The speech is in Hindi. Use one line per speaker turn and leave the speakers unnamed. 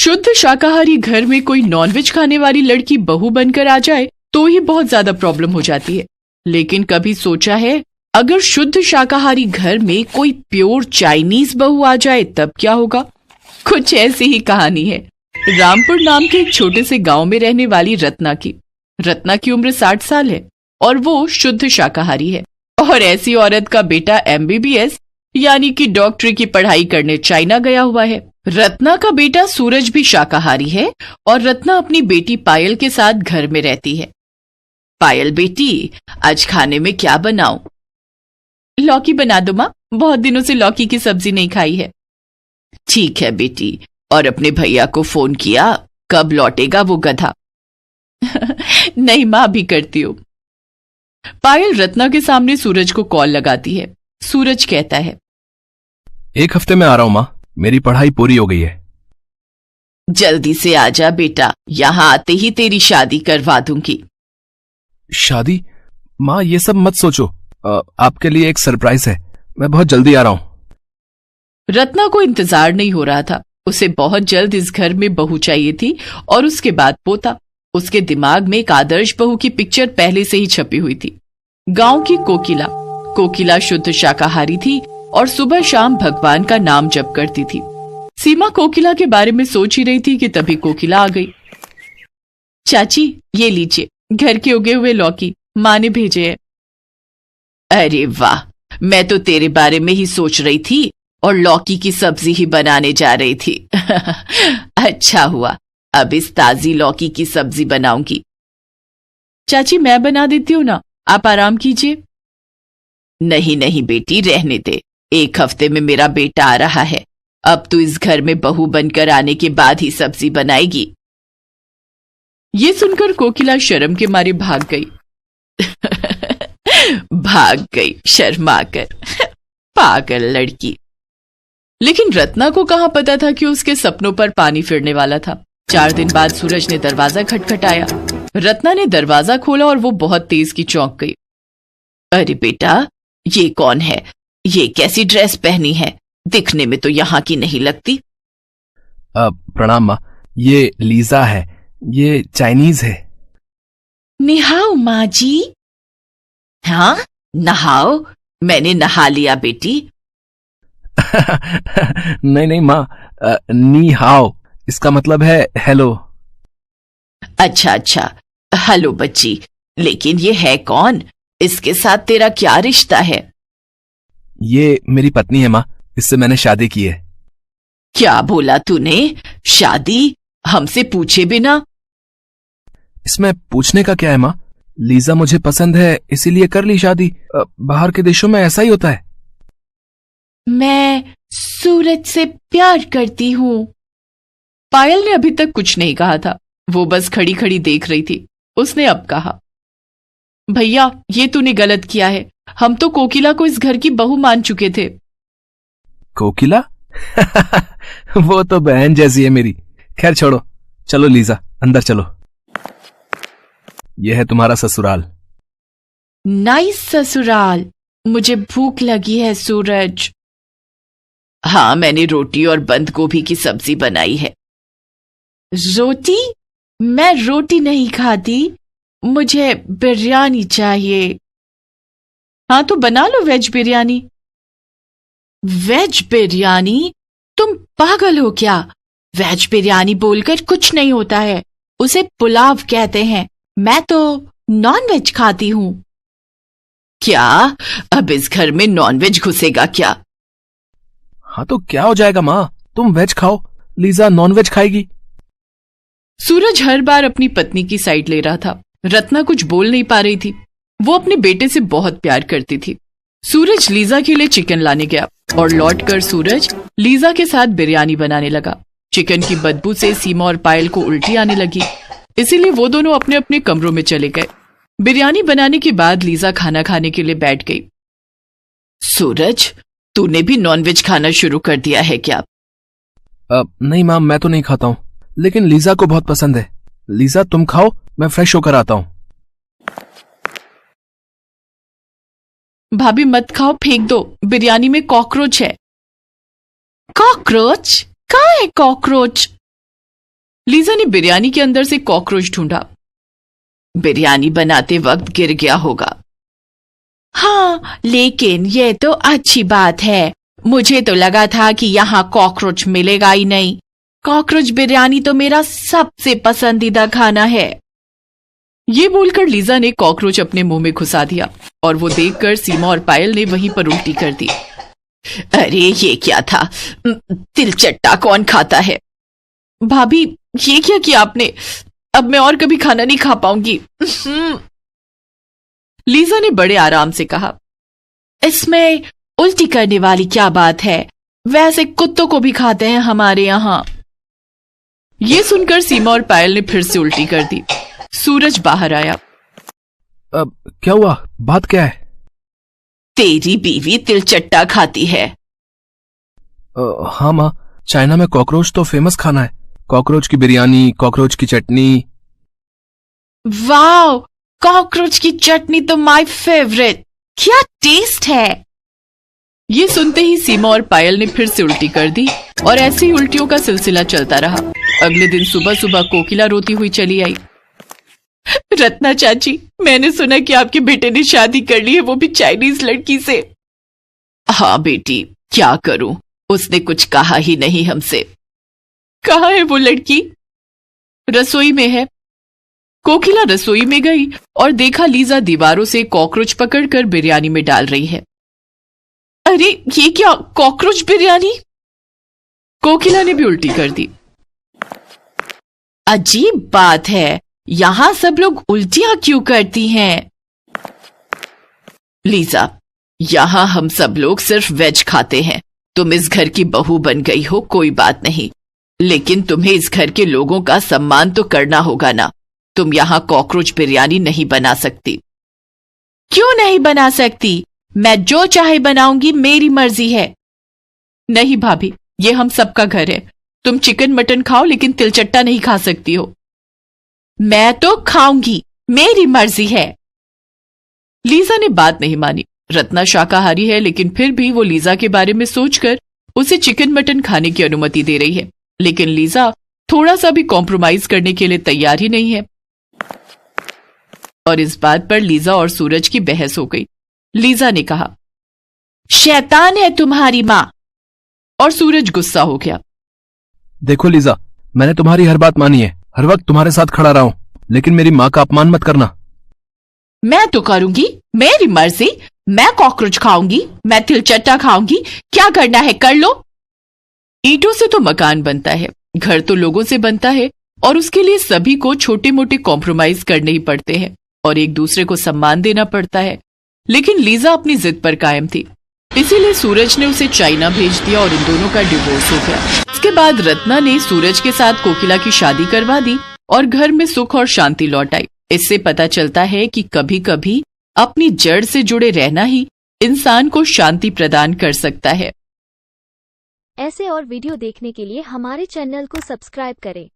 शुद्ध शाकाहारी घर में कोई नॉनवेज खाने वाली लड़की बहू बनकर आ जाए तो ही बहुत ज्यादा प्रॉब्लम हो जाती है। लेकिन कभी सोचा है अगर शुद्ध शाकाहारी घर में कोई प्योर चाइनीज बहू आ जाए तब क्या होगा? कुछ ऐसी ही कहानी है रामपुर नाम के एक छोटे से गांव में रहने वाली रत्ना की। रत्ना की उम्र 60 साल है और वो शुद्ध शाकाहारी है। और ऐसी औरत का बेटा MBBS यानी कि डॉक्टरी की पढ़ाई करने चाइना गया हुआ है। रत्ना का बेटा सूरज भी शाकाहारी है और रत्ना अपनी बेटी पायल के साथ घर में रहती है। पायल बेटी, आज खाने में क्या बनाऊं? लौकी बना दो माँ, बहुत दिनों से लौकी की सब्जी नहीं खाई है। ठीक है बेटी, और अपने भैया को फोन किया? कब लौटेगा वो गधा? नहीं माँ, भी करती हूँ। पायल रत्ना के सामने सूरज को कॉल लगाती है। सूरज कहता है,
1 हफ्ते में आ रहा हूं माँ, मेरी पढ़ाई पूरी हो गई है।
जल्दी से आजा बेटा, यहां आते ही तेरी शादी करवा दूंगी।
शादी? माँ ये सब मत सोचो, आपके लिए एक सरप्राइज है, मैं बहुत जल्दी आ रहा हूं।
रत्ना को इंतजार नहीं हो रहा था। उसे बहुत जल्द इस घर में बहू चाहिए थी और उसके बाद पोता। उसके दिमाग में एक आदर्श बहू की पिक्चर पहले से ही छपी हुई थी। गांव की कोकिला। कोकिला शुद्ध शाकाहारी थी और सुबह शाम भगवान का नाम जप करती थी। सीमा कोकिला के बारे में सोच ही रही थी कि तभी कोकिला आ गई। चाची, ये लीजिए घर के उगे हुए लौकी, माँ ने भेजे हैं। अरे वाह, मैं तो तेरे बारे में ही सोच रही थी और लौकी की सब्जी ही बनाने जा रही थी। अच्छा हुआ, अब इस ताजी लौकी की सब्जी बनाऊंगी। चाची मैं बना देती हूँ ना, आप आराम कीजिए। नहीं नहीं बेटी, रहने दे, 1 हफ्ते में मेरा बेटा आ रहा है। अब तू इस घर में बहू बनकर आने के बाद ही सब्जी बनाएगी। ये सुनकर कोकिला शर्म के मारे भाग गई। भाग गई शर्मा कर। पागल लड़की। लेकिन रत्ना को कहां पता था कि उसके सपनों पर पानी फिरने वाला था। 4 दिन बाद सूरज ने दरवाजा खटखटाया। रत्ना ने दरवाजा खोला और वो बहुत तेज की चौंक गई। अरे बेटा, ये कौन है? ये कैसी ड्रेस पहनी है? दिखने में तो यहाँ की नहीं लगती।
प्रणाम माँ, ये लीजा है, ये चाइनीज है।
निहाओ माँ जी। हाँ, नहाओ, मैंने नहा लिया बेटी।
नहीं नहीं माँ, नी हाओ, इसका मतलब है हेलो।
अच्छा अच्छा, हेलो बच्ची, लेकिन ये है कौन? इसके साथ तेरा क्या रिश्ता है?
ये मेरी पत्नी है माँ, इससे मैंने शादी की है।
क्या बोला तूने? शादी? हमसे पूछे बिना?
इसमें पूछने का क्या है माँ? लीजा मुझे पसंद है इसीलिए कर ली शादी। बाहर के देशों में ऐसा ही होता है।
मैं सूरज से प्यार करती हूँ। पायल ने अभी तक कुछ नहीं कहा था, वो बस खड़ी खड़ी देख रही थी। उसने अब कहा, भैया ये तूने गलत किया है, हम तो कोकिला को इस घर की बहू मान चुके थे।
कोकिला? वो तो बहन जैसी है मेरी। खैर छोड़ो, चलो लीजा अंदर चलो। यह है तुम्हारा ससुराल।
नाइस ससुराल। मुझे भूख लगी है सूरज। हाँ, मैंने रोटी और बंद गोभी की सब्जी बनाई है। रोटी? मैं रोटी नहीं खाती, मुझे बिरयानी चाहिए। हाँ तो बना लो वेज बिरयानी। वेज बिरयानी? तुम पागल हो क्या? वेज बिरयानी बोलकर कुछ नहीं होता है, उसे पुलाव कहते हैं। मैं तो नॉन वेज खाती हूं। क्या? अब इस घर में नॉन वेज घुसेगा क्या?
हाँ तो क्या हो जाएगा माँ, तुम वेज खाओ, लीजा नॉन वेज खाएगी।
सूरज हर बार अपनी पत्नी की साइड ले रहा था। रत्ना कुछ बोल नहीं पा रही थी। वो अपने बेटे से बहुत प्यार करती थी। सूरज लीजा के लिए चिकन लाने गया और लौटकर सूरज लीजा के साथ बिरयानी बनाने लगा। चिकन की बदबू से सीमा और पायल को उल्टी आने लगी, इसीलिए वो दोनों अपने अपने कमरों में चले गए। बिरयानी बनाने के बाद लीजा खाना खाने के लिए बैठ गई। सूरज, तूने भी नॉनवेज खाना शुरू कर दिया है क्या?
नहीं माँ, मैं तो नहीं खाता हूँ, लेकिन लीजा को बहुत पसंद है। लीजा तुम खाओ, मैं फ्रेश होकर आता हूँ।
भाभी मत खाओ, फेंक दो, बिरयानी में कॉकरोच है। कॉकरोच? कहाँ है कॉकरोच? लीजा ने बिरयानी के अंदर से कॉकरोच ढूंढा। बिरयानी बनाते वक्त गिर गया होगा। हाँ, लेकिन ये तो अच्छी बात है। मुझे तो लगा था कि यहाँ कॉकरोच मिलेगा ही नहीं। कॉकरोच बिरयानी तो मेरा सबसे पसंदीदा खाना है। ये बोलकर लीजा ने कॉकरोच अपने मुंह में घुसा दिया और वो देखकर सीमा और पायल ने वहीं पर उल्टी कर दी। अरे ये क्या था? तिलचट्टा कौन खाता है? भाभी, ये क्या किया आपने? अब मैं और कभी खाना नहीं खा पाऊंगी। लीजा ने बड़े आराम से कहा। इसमें उल्टी करने वाली क्या बात है? वैसे कुत्तों को भी खाते हैं हमारे यहाँ। ये सुनकर सीमा और पायल ने फिर से उल्टी कर दी। सूरज बाहर आया।
अब क्या हुआ? बात क्या है?
तेरी बीवी तिलचट्टा खाती है।
हाँ माँ, चाइना में कॉकरोच तो फेमस खाना है। कॉकरोच की बिरयानी, कॉकरोच की चटनी।
वाह, कॉकरोच की चटनी तो माय फेवरेट। क्या टेस्ट है। ये सुनते ही सीमा और पायल ने फिर से उल्टी कर दी और ऐसे ही उल्टियों का सिलसिला चलता रहा। अगले दिन सुबह सुबह कोकिला रोती हुई चली आई। रत्ना चाची, मैंने सुना कि आपके बेटे ने शादी कर ली है, वो भी चाइनीज लड़की से। हाँ बेटी, क्या करूं, उसने कुछ कहा ही नहीं हमसे। कहाँ है वो लड़की? रसोई में है। कोकिला रसोई में गई और देखा लीजा दीवारों से कॉकरोच पकड़कर बिरयानी में डाल रही है। अरे ये क्या, कॉकरोच बिरयानी? कोकिला ने भी उल्टी कर दी। अजीब बात है, यहां सब लोग उल्टियां क्यों करती हैं? लीजा, यहां हम सब लोग सिर्फ वेज खाते हैं। तुम इस घर की बहू बन गई हो, कोई बात नहीं, लेकिन तुम्हें इस घर के लोगों का सम्मान तो करना होगा ना। तुम यहां कॉकरोच बिरयानी नहीं बना सकती। क्यों नहीं बना सकती? मैं जो चाहे बनाऊंगी, मेरी मर्जी है। नहीं भाभी, ये हम सबका घर है। तुम चिकन मटन खाओ, लेकिन तिलचट्टा नहीं खा सकती हो। मैं तो खाऊंगी, मेरी मर्जी है। लीजा ने बात नहीं मानी। रत्ना शाकाहारी है, लेकिन फिर भी वो लीजा के बारे में सोचकर उसे चिकन मटन खाने की अनुमति दे रही है। लेकिन लीजा थोड़ा सा भी कॉम्प्रोमाइज करने के लिए तैयार ही नहीं है। और इस बात पर लीजा और सूरज की बहस हो गई। लीजा ने कहा, शैतान है तुम्हारी माँ। और सूरज गुस्सा हो गया।
देखो लीजा, मैंने तुम्हारी हर बात मानी है, हर वक्त तुम्हारे साथ खड़ा रहा हूं, लेकिन मेरी माँ का अपमान मत करना।
मैं तो करूंगी, मेरी मर्जी। मैं कॉकरोच खाऊंगी, मैं तिलचट्टा खाऊंगी। क्या करना है कर लो। ईंटों से तो मकान बनता है, घर तो लोगों से बनता है, और उसके लिए सभी को छोटे मोटे कॉम्प्रोमाइज करने ही पड़ते हैं और एक दूसरे को सम्मान देना पड़ता है। लेकिन लीजा अपनी जिद पर कायम थी, इसीलिए सूरज ने उसे चाइना भेज दिया और इन दोनों का डिवोर्स हो गया। इसके बाद रत्ना ने सूरज के साथ कोकिला की शादी करवा दी और घर में सुख और शांति लौट आई। इससे पता चलता है कि कभी कभी अपनी जड़ से जुड़े रहना ही इंसान को शांति प्रदान कर सकता है।
ऐसे और वीडियो देखने के लिए हमारे चैनल को सब्सक्राइब करें।